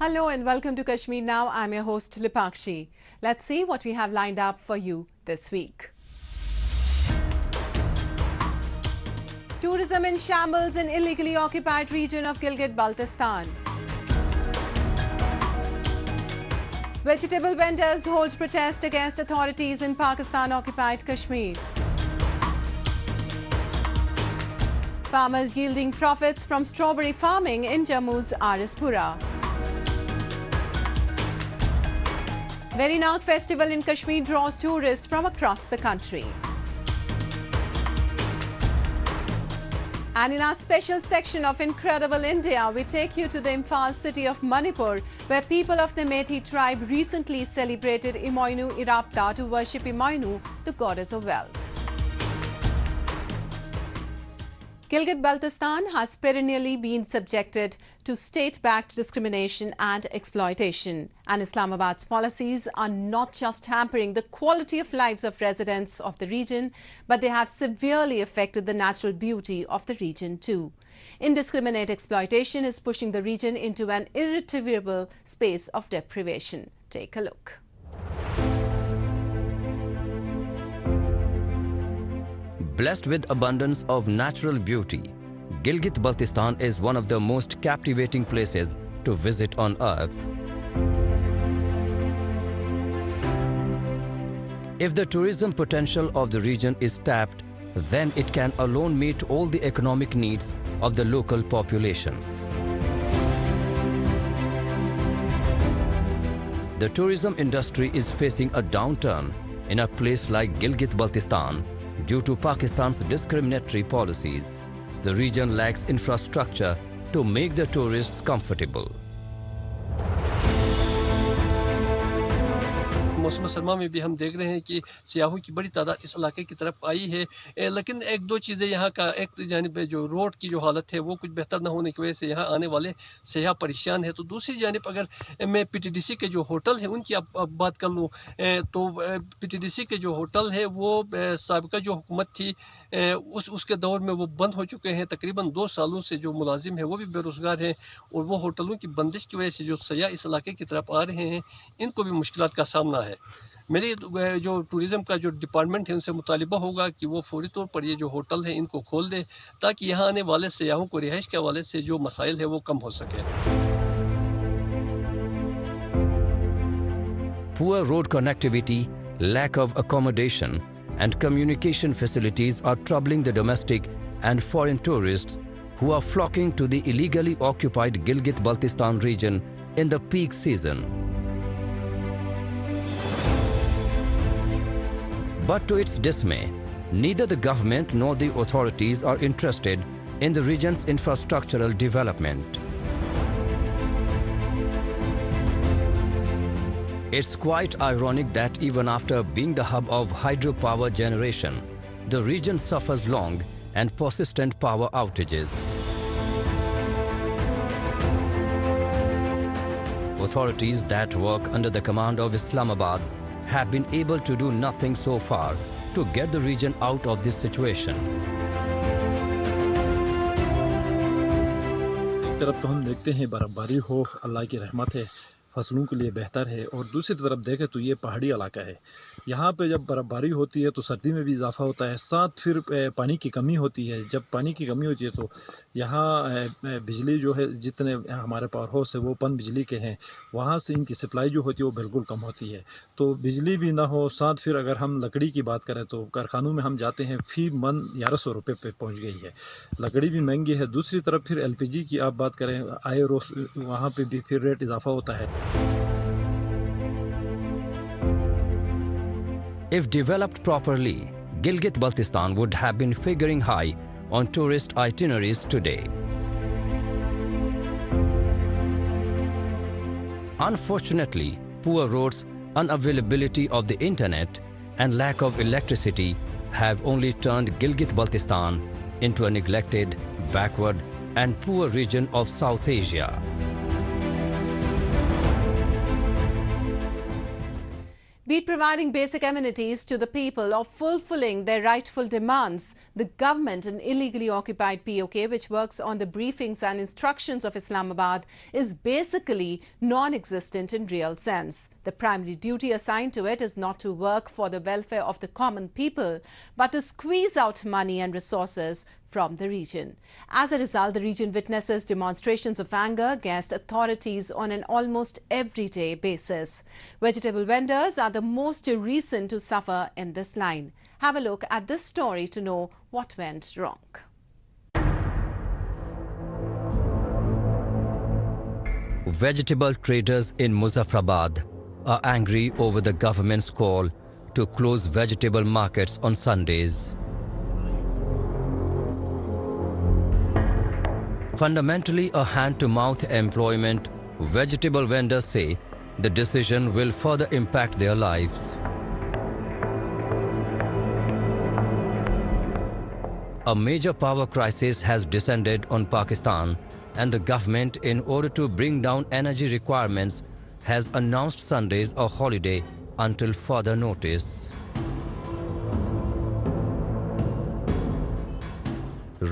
Hello and welcome to Kashmir Now. I'm your host Lipakshi. Let's see what we have lined up for you this week. Tourism in shambles in illegally occupied region of Gilgit-Baltistan. Vegetable vendors hold protest against authorities in Pakistan-occupied Kashmir. Farmers yielding profits from strawberry farming in Jammu's Arispura. Verinag festival in Kashmir draws tourists from across the country. And in our special section of Incredible India, we take you to the Imphal city of Manipur, where people of the Methi tribe recently celebrated Imoinu Irapta to worship Imoinu, the goddess of wealth. Gilgit-Baltistan has perennially been subjected to state-backed discrimination and exploitation, and Islamabad's policies are not just hampering the quality of lives of residents of the region, but they have severely affected the natural beauty of the region too. Indiscriminate exploitation is pushing the region into an irretrievable space of deprivation. Take a look. Blessed with abundance of natural beauty, Gilgit-Baltistan is one of the most captivating places to visit on earth. If the tourism potential of the region is tapped, then it can alone meet all the economic needs of the local population. The tourism industry is facing a downturn in a place like Gilgit-Baltistan due to Pakistan's discriminatory policies. The region lacks infrastructure to make the tourists comfortable. मौसम सरमा में भी हम देख रहे हैं कि सियाहों की बड़ी तादाद इस इलाके की तरफ आई है, लेकिन एक दो चीज़ें यहाँ का एक जानिब जो रोड की जो हालत है वो कुछ बेहतर न होने की वजह से यहाँ आने वाले सियाह परेशान है। तो दूसरी जानिब अगर मैं पीटीडीसी के जो होटल है उनकी अब बात कर लूँ तो पीटीडीसी के जो होटल है वो साबिका जो हुकूमत थी उसके दौर में वो बंद हो चुके हैं। तकरीबन 2 सालों से जो मुलाजिम है वो भी बेरोजगार हैं और वो होटलों की बंदिश की वजह से जो सियाह इस इलाके की तरफ आ रहे हैं इनको भी मुश्किलात का सामना है। मेरी जो टूरिज्म का जो डिपार्टमेंट है उनसे मुतालिबा होगा कि वो फौरी तौर पर ये जो होटल है इनको खोल दे ताकि यहाँ आने वाले सियाहों को रिहाइश के हवाले से जो मसाइल है वो कम हो सके। Poor road connectivity, lack of accommodation and communication facilities are troubling the domestic and foreign tourists who are flocking to the illegally occupied Gilgit-Baltistan region in the peak season. But to its dismay, neither the government nor the authorities are interested in the region's infrastructural development. It's quite ironic that even after being the hub of hydropower generation, the region suffers long and persistent power outages. Authorities that work under the command of Islamabad have been able to do nothing so far to get the region out of this situation. एक तरफ तो हम देखते हैं बर्फबारी हो, अल्लाह की रहमत है, फसलों के लिए बेहतर है, और दूसरी तरफ देखें तो ये पहाड़ी इलाका है। यहाँ पे जब बर्फबारी होती है तो सर्दी में भी इजाफा होता है, साथ फिर पानी की कमी होती है। जब पानी की कमी होती है तो यहाँ बिजली जो है, जितने हमारे पावर हाउस है वो पन बिजली के हैं, वहाँ से इनकी सप्लाई जो होती है वो बिल्कुल कम होती है। तो बिजली भी ना हो, साथ फिर अगर हम लकड़ी की बात करें तो कारखानों में हम जाते हैं फी मन 1100 रुपये पे पहुँच गई है, लकड़ी भी महंगी है। दूसरी तरफ फिर LPG की आप बात करें, आए रोज वहाँ पर भी फिर रेट इजाफा होता है। If developed properly, Gilgit-Baltistan would have been figuring high on tourist itineraries today. Unfortunately, poor roads, unavailability of the internet and lack of electricity have only turned Gilgit-Baltistan into a neglected, backward and poor region of South Asia. Be it providing basic amenities to the people or fulfilling their rightful demands, the government in illegally occupied POK, which works on the briefings and instructions of Islamabad, is basically non-existent in real sense. The primary duty assigned to it is not to work for the welfare of the common people, but to squeeze out money and resources from the region. As a result, the region witnesses demonstrations of anger against authorities on an almost everyday basis. Vegetable vendors are the most recent to suffer in this line. Have a look at this story to know what went wrong. Vegetable traders in Muzaffarabad are angry over the government's call to close vegetable markets on Sundays. Fundamentally a hand-to-mouth employment, vegetable vendors say the decision will further impact their lives. A major power crisis has descended on Pakistan, and the government, in order to bring down energy requirements, has announced Sundays a holiday until further notice.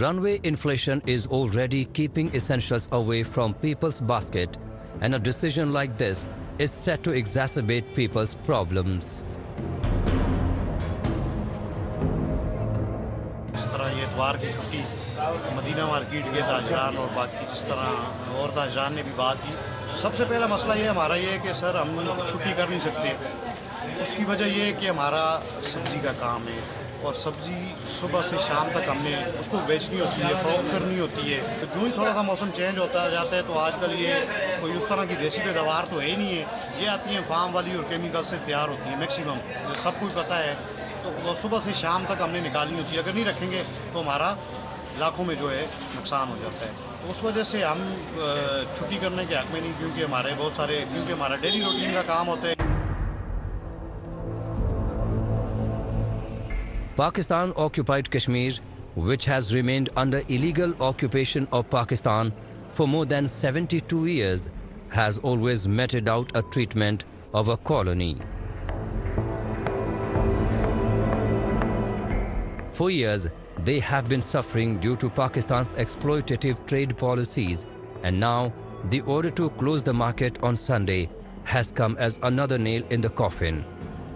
Runaway inflation is already keeping essentials away from people's basket, and a decision like this is set to exacerbate people's problems. Madina market के ताजरान और बाकी जिस तरह और ताजरान ने भी बात की, सबसे पहला मसला ये हमारा ये है कि सर हम छुट्टी कर नहीं सकते। उसकी वजह ये है कि हमारा सब्जी का काम है और सब्जी सुबह से शाम तक हमने उसको बेचनी होती है, फरोख्त करनी होती है। तो जो ही थोड़ा सा मौसम चेंज होता जाता है तो आजकल ये कोई उस तरह की देसी पैदावार तो है ही नहीं है। ये आती हैं फार्म वाली और केमिकल से तैयार होती है मैक्सिमम, जो सबको पता है। तो वो सुबह से शाम तक हमने निकालनी होती है। अगर नहीं रखेंगे तो हमारा लाखों में जो है नुकसान हो जाता है। तो उस वजह से हम छुट्टी करने के हक में नहीं, क्योंकि हमारा डेली रूटीन का काम होता है। Pakistan occupied Kashmir, which has remained under illegal occupation of Pakistan for more than 72 years, has always meted out a treatment of a colony. For years, they have been suffering due to Pakistan's exploitative trade policies, and now the order to close the market on Sunday has come as another nail in the coffin,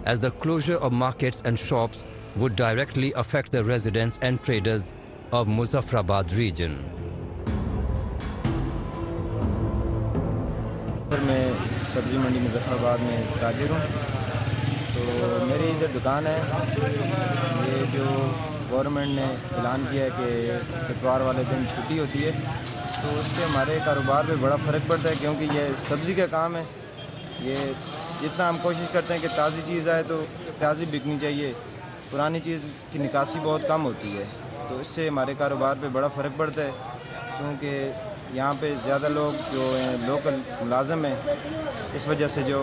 as the closure of markets and shops would directly affect the residents and traders of Muzaffarabad region. मैं सब्जी मंडी मुजफ्फराबाद में ताजिर हूँ। तो मेरी इधर दुकान है। ये जो गवर्नमेंट ने ऐलान किया है कि इतवार वाले दिन छुट्टी होती है, तो उससे हमारे कारोबार पे बड़ा फ़र्क पड़ता है, क्योंकि ये सब्ज़ी का काम है। ये जितना हम कोशिश करते हैं कि ताज़ी चीज़ आए तो ताज़ी बिकनी चाहिए, पुरानी चीज़ की निकासी बहुत कम होती है। तो इससे हमारे कारोबार पे बड़ा फ़र्क पड़ता है, क्योंकि यहाँ पे ज़्यादा लोग जो हैं लोकल मुलाजम हैं। इस वजह से जो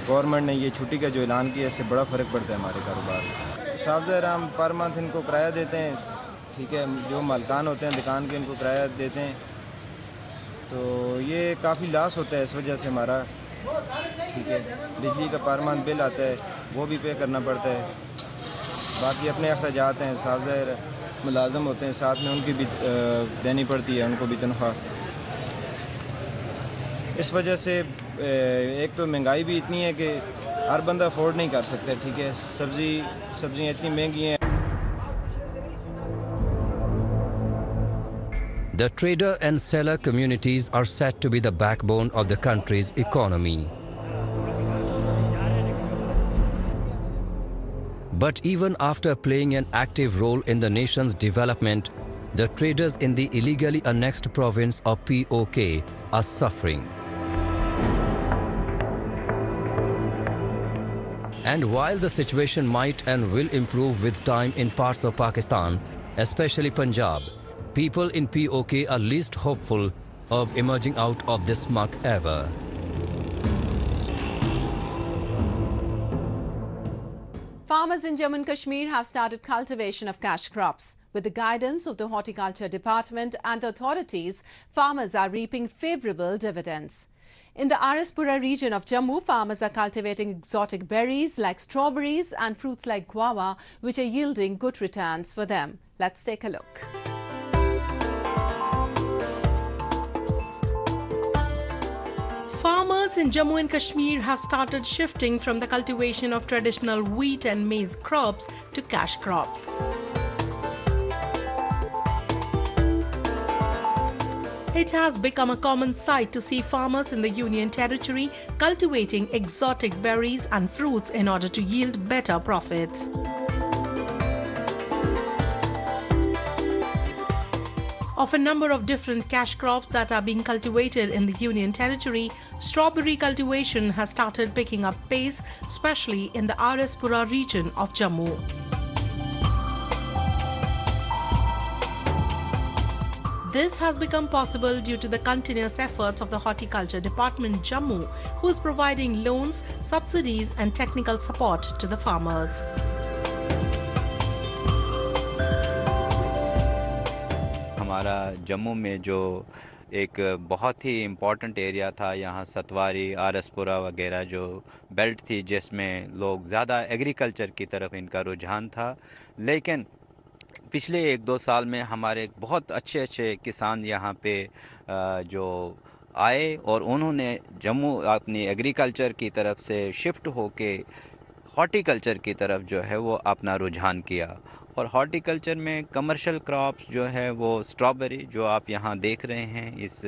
गवर्नमेंट ने ये छुट्टी का जो ऐलान किया, इससे बड़ा फ़र्क पड़ता है हमारे कारोबार में। साफ ज़ाहिर हम पर मंथ इनको किराया देते हैं, ठीक है। जो मालकान होते हैं दुकान के, इनको किराया देते हैं, तो ये काफ़ी लॉस होता है इस वजह से हमारा, ठीक है। बिजली का पर मंथ बिल आता है, वो भी पे करना पड़ता है। बाकी अपने अखराजात हैं, साफ ज़ाहिर मुलाजम होते हैं, साथ में उनकी भी देनी पड़ती है, उनको भी तनख्वाह। इस वजह से एक तो महंगाई भी इतनी है कि हर बंदा अफोर्ड नहीं कर सकता, ठीक है। सब्जियाँ इतनी महंगी हैं। The trader and seller communities are said to be the backbone of the country's economy. But even after playing an active role in the nation's development, the traders in the illegally annexed province of POK are suffering. And while the situation might and will improve with time in parts of Pakistan, especially Punjab, people in POK are least hopeful of emerging out of this muck ever. Farmers in Jammu and Kashmir have started cultivation of cash crops. With the guidance of the Horticulture Department and the authorities, farmers are reaping favourable dividends. In the Araspura region of Jammu, farmers are cultivating exotic berries like strawberries and fruits like guava, which are yielding good returns for them. Let's take a look. Farmers in Jammu and Kashmir have started shifting from the cultivation of traditional wheat and maize crops to cash crops. It has become a common sight to see farmers in the Union Territory cultivating exotic berries and fruits in order to yield better profits. Of a number of different cash crops that are being cultivated in the Union Territory, strawberry cultivation has started picking up pace, especially in the Araspura region of Jammu. This has become possible due to the continuous efforts of the Horticulture Department Jammu, who is providing loans, subsidies and technical support to the farmers. हमारा जम्मू में जो एक बहुत ही important area था, यहाँ सतवारी, आरसपुरा वगैरह जो belt थी जिसमें लोग ज़्यादा एग्रीकल्चर की तरफ इनका रुझान था, लेकिन पिछले 1-2 साल में हमारे बहुत अच्छे किसान यहाँ पे जो आए और उन्होंने जम्मू अपनी एग्रीकल्चर की तरफ से शिफ्ट होके हॉर्टिकल्चर की तरफ जो है वो अपना रुझान किया। और हॉर्टिकल्चर में कमर्शियल क्रॉप्स जो है वो स्ट्रॉबेरी जो आप यहाँ देख रहे हैं, इस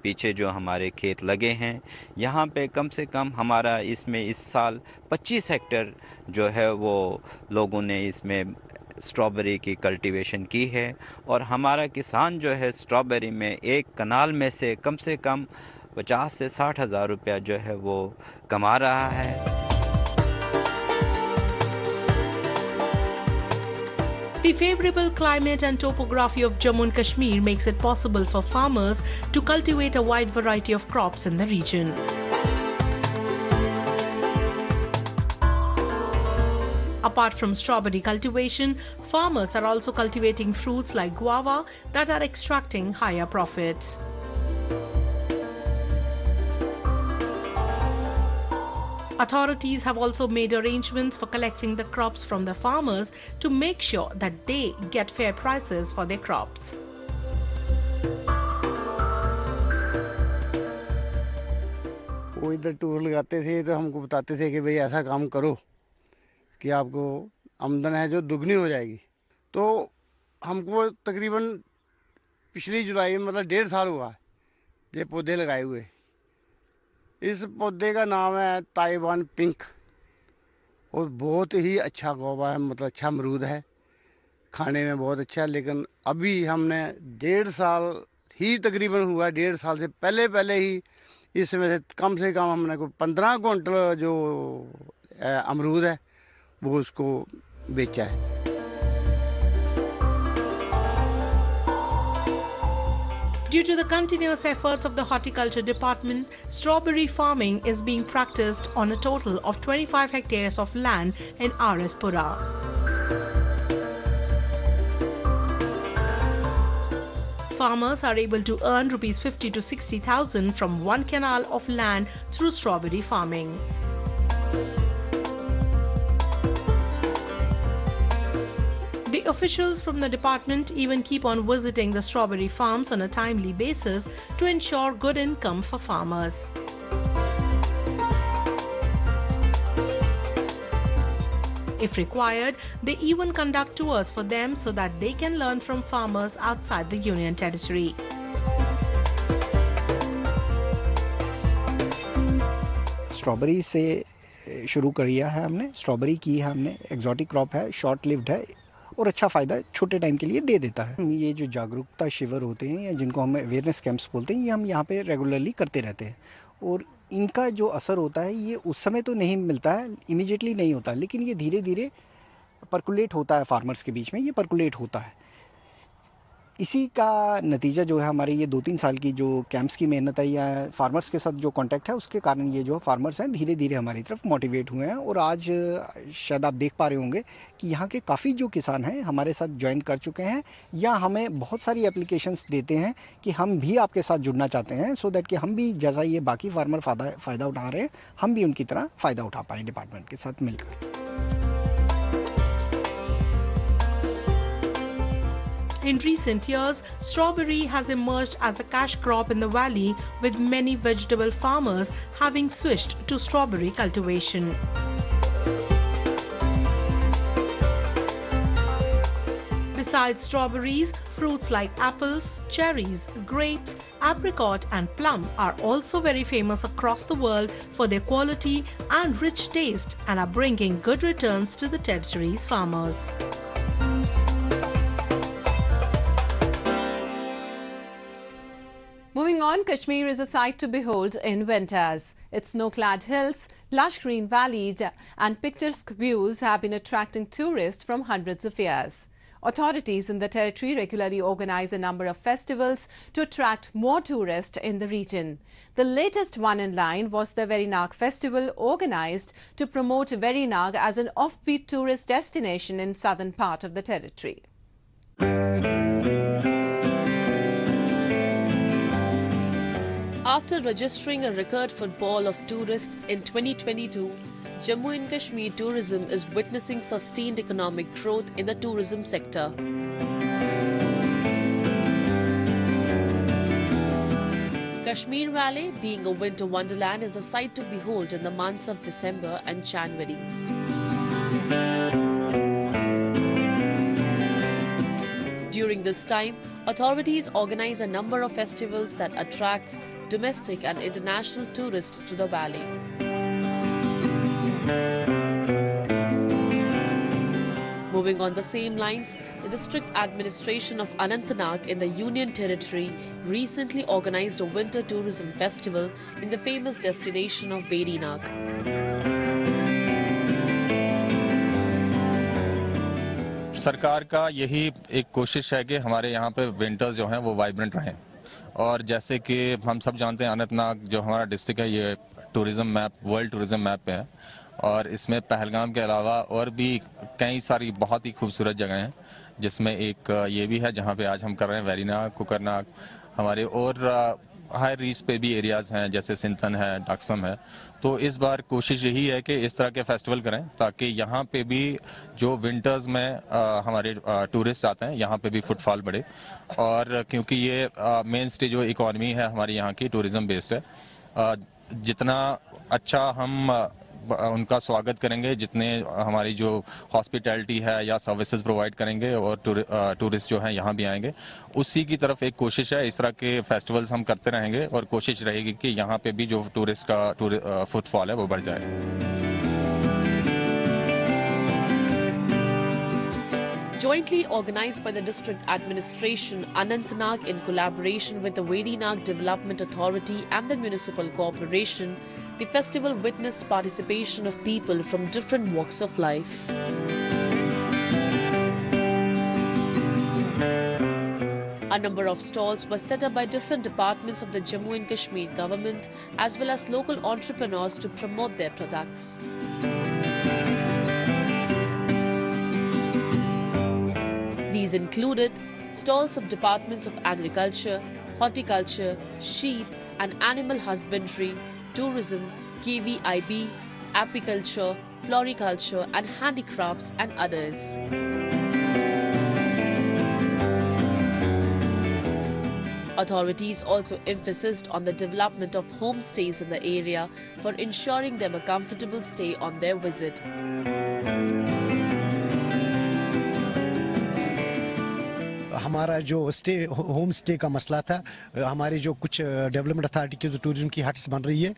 पीछे जो हमारे खेत लगे हैं, यहाँ पे कम से कम हमारा इसमें इस साल 25 हेक्टेयर जो है वो लोगों ने इसमें स्ट्रॉबेरी की कल्टीवेशन की है। और हमारा किसान जो है स्ट्रॉबेरी में एक कनाल में से कम 50 से 60 हज़ार रुपया जो है वो कमा रहा है। The favorable climate and topography of Jammu and Kashmir makes it possible for farmers to cultivate a wide variety of crops in the region. Apart from strawberry cultivation, farmers are also cultivating fruits like guava that are extracting higher profits. Authorities have also made arrangements for collecting the crops from the farmers to make sure that they get fair prices for their crops. वो इधर tour लगाते थे तो हमको बताते थे कि भाई ऐसा काम करो कि आपको आमदन है जो दुगनी हो जाएगी। तो हमको तकरीबन पिछली जुलाई में मतलब 1.5 साल हुआ ये पौधे लगाए हुए। इस पौधे का नाम है ताइवान पिंक और बहुत ही अच्छा गुआवा है, मतलब अच्छा अमरूद है, खाने में बहुत अच्छा है। लेकिन अभी हमने 1.5 साल ही तकरीबन हुआ, 1.5 साल से पहले ही इसमें से कम हमने को 15 क्विंटल जो अमरूद है वो उसको बेचा है। Due to the continuous efforts of the Horticulture Department, strawberry farming is being practiced on a total of 25 hectares of land in Araspura. Farmers are able to earn rupees 50 to 60,000 from one canal of land through strawberry farming. The officials from the department even keep on visiting the strawberry farms on a timely basis to ensure good income for farmers. If required, they even conduct tours for them so that they can learn from farmers outside the Union Territory. Strawberry से शुरू किया है हमने, strawberry की है हमने, exotic crop है, short lived है और अच्छा फ़ायदा छोटे टाइम के लिए दे देता है। ये जो जागरूकता शिविर होते हैं या जिनको हम अवेयरनेस कैंप्स बोलते हैं, ये हम यहाँ पे रेगुलरली करते रहते हैं और इनका जो असर होता है ये उस समय तो नहीं मिलता है, इमीडिएटली नहीं होता, लेकिन ये धीरे धीरे पर्कुलेट होता है फार्मर्स के बीच में, ये पर्कुलेट होता है। इसी का नतीजा जो है हमारे ये 2-3 साल की जो कैंप्स की मेहनत है या फार्मर्स के साथ जो कांटेक्ट है उसके कारण ये जो फार्मर्स हैं धीरे धीरे हमारी तरफ मोटिवेट हुए हैं और आज शायद आप देख पा रहे होंगे कि यहाँ के काफ़ी जो किसान हैं हमारे साथ ज्वाइन कर चुके हैं या हमें बहुत सारी एप्लीकेशंस देते हैं कि हम भी आपके साथ जुड़ना चाहते हैं सो दैट कि हम भी जैसा ये बाकी फार्मर फ़ायदा उठा रहे हैं हम भी उनकी तरह फ़ायदा उठा पाएँ डिपार्टमेंट के साथ मिलकर। In recent years, strawberry has emerged as a cash crop in the valley, with many vegetable farmers having switched to strawberry cultivation. Besides strawberries, fruits like apples, cherries, grapes, apricot and plum are also very famous across the world for their quality and rich taste and are bringing good returns to the territory's farmers. Moving on, Kashmir is a sight to behold in winters. Its snow-clad hills, lush green valleys and picturesque views have been attracting tourists from hundreds of years. Authorities in the territory regularly organize a number of festivals to attract more tourists in the region. The latest one in line was the Verinag Festival, organized to promote Verinag as an offbeat tourist destination in southern part of the territory. After registering a record footfall of tourists in 2022, Jammu and Kashmir tourism is witnessing sustained economic growth in the tourism sector. Kashmir Valley, being a winter wonderland, is a sight to behold in the months of December and January. During this time, authorities organize a number of festivals that attract domestic and international tourists to the valley. Moving on the same lines, the district administration of Anantnag in the Union Territory recently organized a winter tourism festival in the famous destination of Verinag. सरकार का यही एक कोशिश है कि हमारे यहाँ पे विंटर्स जो हैं वो वाइब्रेंट रहें और जैसे कि हम सब जानते हैं अनंतनाग जो हमारा डिस्ट्रिक्ट है ये tourism map world tourism map पे है और इसमें पहलगाम के अलावा और भी कई सारी बहुत ही खूबसूरत जगह हैं जिसमें एक ये भी है जहाँ पे आज हम कर रहे हैं वेरीनाग कुकरनाग हमारे और हाई रीच पे भी एरियाज हैं जैसे सिंथन है डक्सम है तो इस बार कोशिश यही है कि इस तरह के फेस्टिवल करें ताकि यहाँ पे भी जो विंटर्स में हमारे टूरिस्ट आते हैं यहाँ पे भी फुटफॉल बढ़े और क्योंकि ये मेन स्टे जो इकॉनमी है हमारी यहाँ की टूरिज्म बेस्ड है जितना अच्छा हम उनका स्वागत करेंगे जितने हमारी जो हॉस्पिटैलिटी है या सर्विसेज प्रोवाइड करेंगे और टूरिस्ट जो हैं यहाँ भी आएंगे उसी की तरफ एक कोशिश है इस तरह के फेस्टिवल्स हम करते रहेंगे और कोशिश रहेगी कि यहाँ पे भी जो टूरिस्ट का फुटफॉल है वो बढ़ जाए Jointly organized by the district administration, Anantnag in collaboration with the Verinag Development Authority and the municipal corporation, the festival witnessed participation of people from different walks of life. A number of stalls were set up by different departments of the Jammu and Kashmir government as well as local entrepreneurs to promote their products. These included stalls of departments of agriculture, horticulture, sheep and animal husbandry, tourism, KVIB, apiculture, floriculture and handicrafts and others. Authorities also emphasized on the development of homestays in the area for ensuring them a comfortable stay on their visit. हमारा जो home stay का मसला था हमारे जो कुछ development authority की जो टूरिज्म की हट्स बन रही है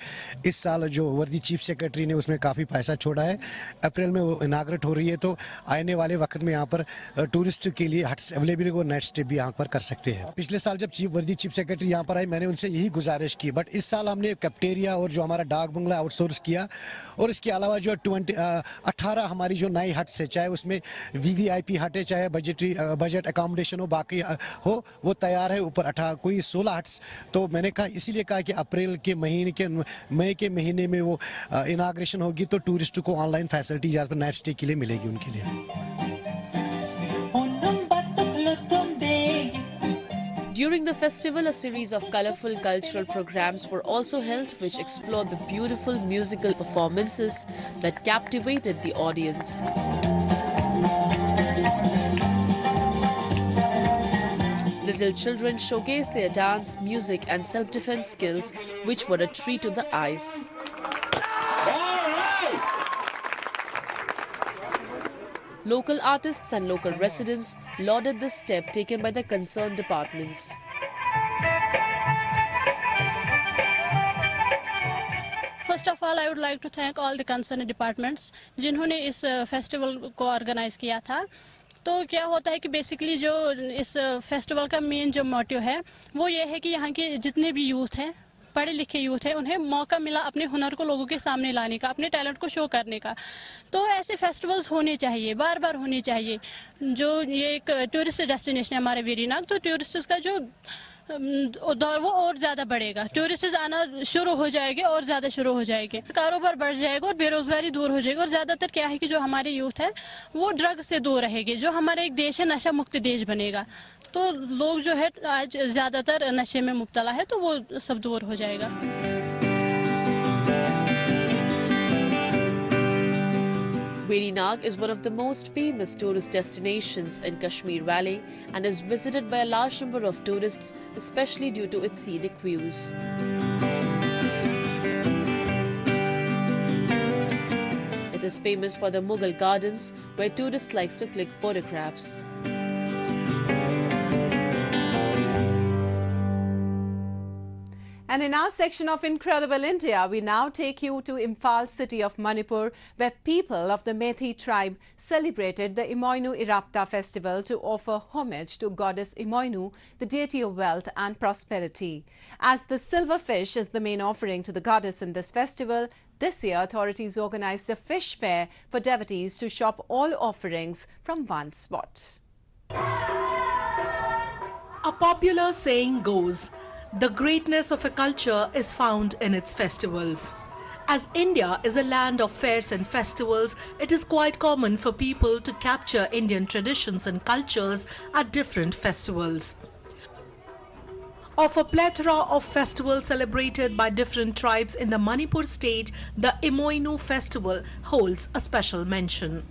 इस साल जो वर्दी चीफ सेक्रेटरी ने उसमें काफ़ी पैसा छोड़ा है अप्रैल में वो इनाग्रेट हो रही है तो आने वाले वक्त में यहाँ पर टूरिस्ट के लिए हट्स अवेलेबल और नाइट स्टे भी यहाँ पर कर सकते हैं पिछले साल जब वर्दी चीफ सेक्रेटरी यहाँ पर आए मैंने उनसे यही गुजारिश की बट इस साल हमने कैप्टेरिया और जो हमारा डाक बंगला आउटसोर्स किया और इसके अलावा जो 18 हमारी जो नई हट्स है चाहे उसमें VVIP हट है चाहे बजट अकोमोडेशन हो बाकी हो वो तैयार है ऊपर 18 कोई 16 हट्स। तो मैंने कहा इसीलिए कहा कि अप्रैल के महीने के मई के महीने में वो इनाग्रेशन होगी तो टूरिस्ट को ऑनलाइन फैसिलिटी जहाँ पर नाइट स्टे के लिए मिलेगी उनके लिए। During the festival, a series of colourful cultural programs were also held which explored the beautiful musical performances that captivated the audience. Little children showcased their dance, music and self-defense skills which were a treat to the eyes. Local artists and local residents lauded this step taken by the concerned departments. First of all, I would like to thank all the concerned departments जिन्होंने इस festival को organise किया था। तो क्या होता है कि बेसिकली जो इस फेस्टिवल का मेन जो मोटिव है वो ये है कि यहाँ के जितने भी यूथ हैं, पढ़े लिखे यूथ है, उन्हें मौका मिला अपने हुनर को लोगों के सामने लाने का, अपने टैलेंट को शो करने का। तो ऐसे फेस्टिवल्स होने चाहिए, बार बार होने चाहिए। जो ये एक टूरिस्ट डेस्टिनेशन है हमारे वेरीनाग, तो टूरिस्ट्स का जो दौर वो और ज़्यादा बढ़ेगा, टूरिस्ट आना शुरू हो जाएंगे और ज़्यादा शुरू हो जाएंगे, कारोबार बढ़ जाएगा और बेरोजगारी दूर हो जाएगी। और ज़्यादातर क्या है कि जो हमारे यूथ है वो ड्रग से दूर रहेगी, जो हमारा एक देश है नशा मुक्त देश बनेगा। तो लोग जो है आज ज़्यादातर नशे में मुब्तला है, तो वो सब दूर हो जाएगा। Veerinag is one of the most famous tourist destinations in Kashmir Valley and is visited by a large number of tourists, especially due to its scenic views. It is famous for the Mughal gardens, where tourists like to click photographs. And in our section of Incredible India, we now take you to Imphal city of Manipur, where people of the Methi tribe celebrated the Imoinu Irapta festival to offer homage to goddess Imoinu, the deity of wealth and prosperity. As the silver fish is the main offering to the goddess in this festival, this year authorities organized a fish fair for devotees to shop all offerings from one spot. A popular saying goes, the greatness of a culture is found in its festivals. As India is a land of fairs and festivals, it is quite common for people to capture Indian traditions and cultures at different festivals. Of a plethora of festivals celebrated by different tribes in the Manipur state, the Imoinu festival holds a special mention.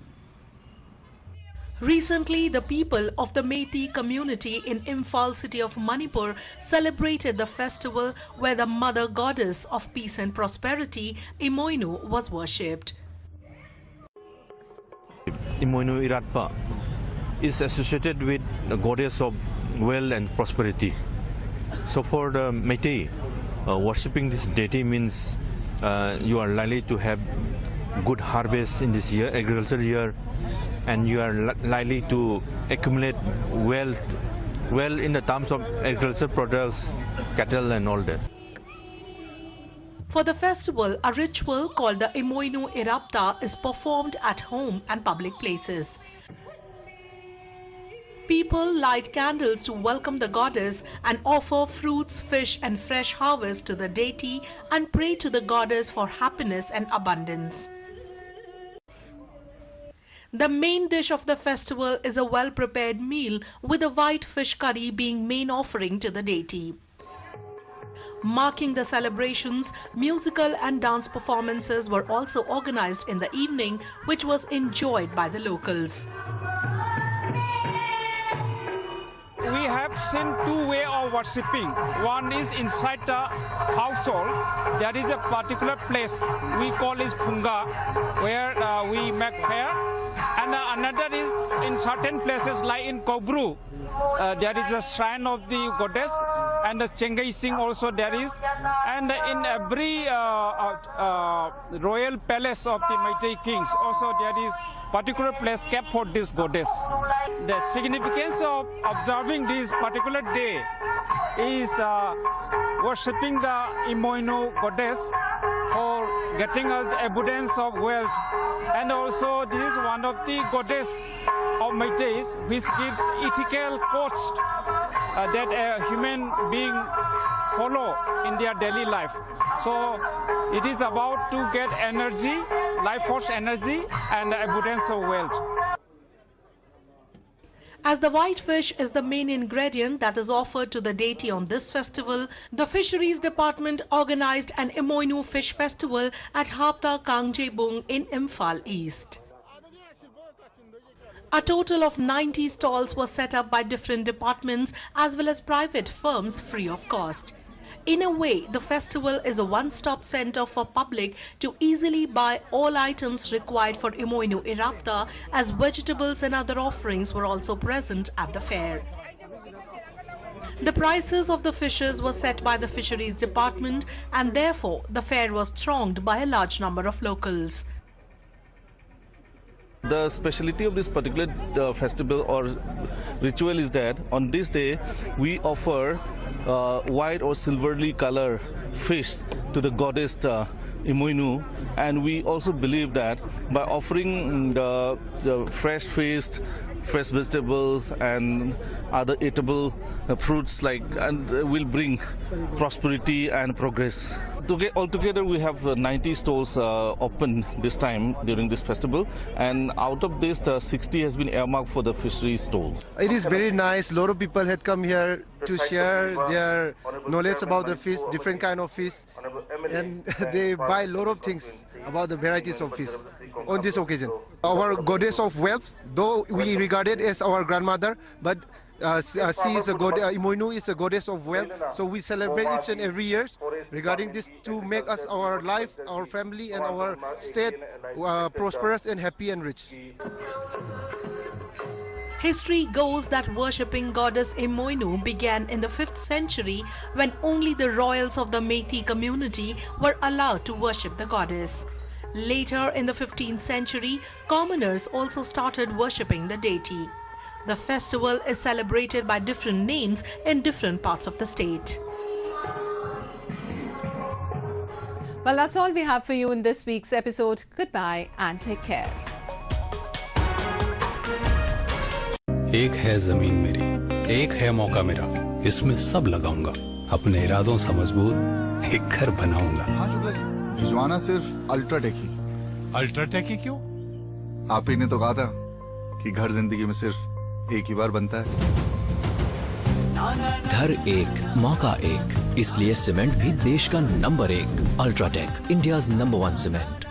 Recently, the people of the Methi community in Imphal city of Manipur celebrated the festival where the mother goddess of peace and prosperity, Imoinu, was worshipped. Imoinu Iratpa is associated with the goddess of wealth and prosperity. So for the Metis, worshipping this deity means you are likely to have good harvest in this year, agricultural year, and you are likely to accumulate wealth in the terms of agricultural products, cattle and all that. For the festival, a ritual called the Imoinu Irapta is performed at home and public places. People light candles to welcome the goddess and offer fruits, fish and fresh harvest to the deity and pray to the goddess for happiness and abundance. The main dish of the festival is a well-prepared meal with a white fish curry being main offering to the deity. Marking the celebrations, musical and dance performances were also organized in the evening, which was enjoyed by the locals. We have seen two ways of worshipping. One is inside the household. There is a particular place we call is Punga, where we make prayer. And another is in certain places like in Kobru, there is a shrine of the goddess, and the Chengai Singh also there is, and in every royal palace of the Meitei kings also there is particular place kept for this goddess. The significance of observing this particular day is worshipping the Imoinu goddess for getting us abundance of wealth. And also this is one of the goddess of Meiteis, which gives ethical codes that a human being follow in their daily life. So it is about to get energy, life force energy, and abundance of wealth. As the white fish is the main ingredient that is offered to the deity on this festival, the Fisheries Department organized an Imoinu Fish Festival at Hapta Kangjebung in Imphal East. A total of 90 stalls were set up by different departments as well as private firms free of cost. In a way, the festival is a one-stop center for public to easily buy all items required for Imoinu Irapta, as vegetables and other offerings were also present at the fair. The prices of the fishes were set by the Fisheries Department, and therefore the fair was thronged by a large number of locals. The speciality of this particular festival or ritual is that on this day we offer white or silverly color fish to the goddess Imoinu, and we also believe that by offering the fresh fish, fresh vegetables and other eatable fruits will bring prosperity and progress. Altogether we have 90 stalls open this time during this festival, and out of this 60 has been earmarked for the fishery stall. It is very nice. A lot of people had come here to share their knowledge about the fish, different kind of fish, and they buy a lot of things about the varieties of fish on this occasion. Our goddess of wealth, though we regard it as our grandmother, but she is a god. Imoinu is a goddess of wealth, so we celebrate each and every year regarding this to make us, our life, our family and our state prosperous and happy and rich. History goes that worshipping goddess Imoinu began in the 5th century when only the royals of the Meitei community were allowed to worship the goddess. Later in the 15th century, commoners also started worshipping the deity. The festival is celebrated by different names in different parts of the state. Well, that's all we have for you in this week's episode. Goodbye and take care. एक है जमीन मेरी, एक है मौका मेरा, इसमें सब लगाऊंगा, अपने इरादों से मजबूत एक घर बनाऊंगा। हाँ शुक्ला जी, भिजवाना सिर्फ अल्ट्राटेक ही। अल्ट्राटेक ही क्यों? आप ही ने तो कहा था कि घर जिंदगी में सिर्फ एक ही बार बनता है। घर एक, मौका एक, इसलिए सीमेंट भी देश का number 1। UltraTech, India's number 1 cement.